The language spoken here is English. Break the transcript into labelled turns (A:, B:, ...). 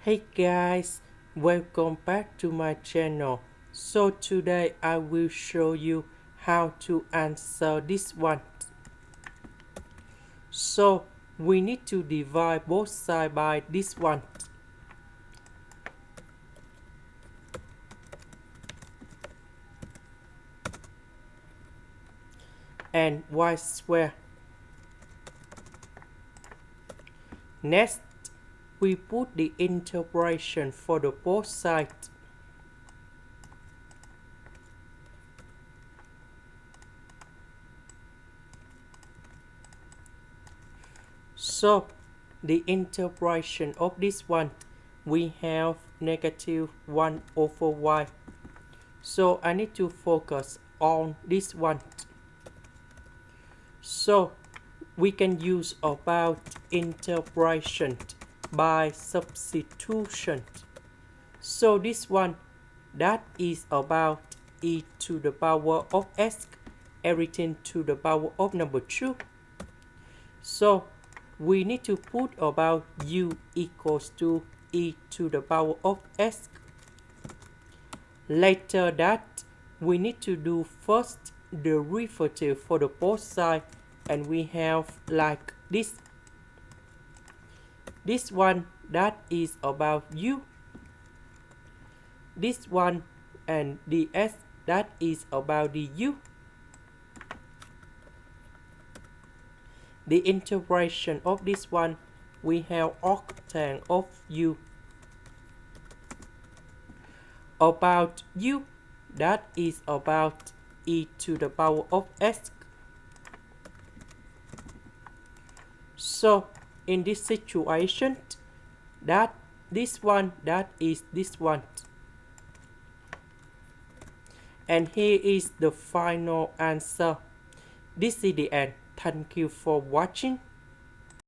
A: Hey guys, welcome back to my channel. So today I will show you how to answer this one. So we need to divide both sides by this one. And y square. Next, we put the integration for the both sides. So the integration of this one, we have negative 1 over y. So I need to focus on this one. So we can use about integration by substitution. So this one, that is about e to the power of s, everything to the power of number 2. So we need to put about u equals to e to the power of s. Later that, we need to do first derivative for the both sides, and we have like this. This one, that is about u. This one and ds, that is about du. The integration of this one, we have arctan of u. About u, that is about e to the power of s. So in this situation, that this one, that is this one. And here is the final answer. This is the end. Thank you for watching.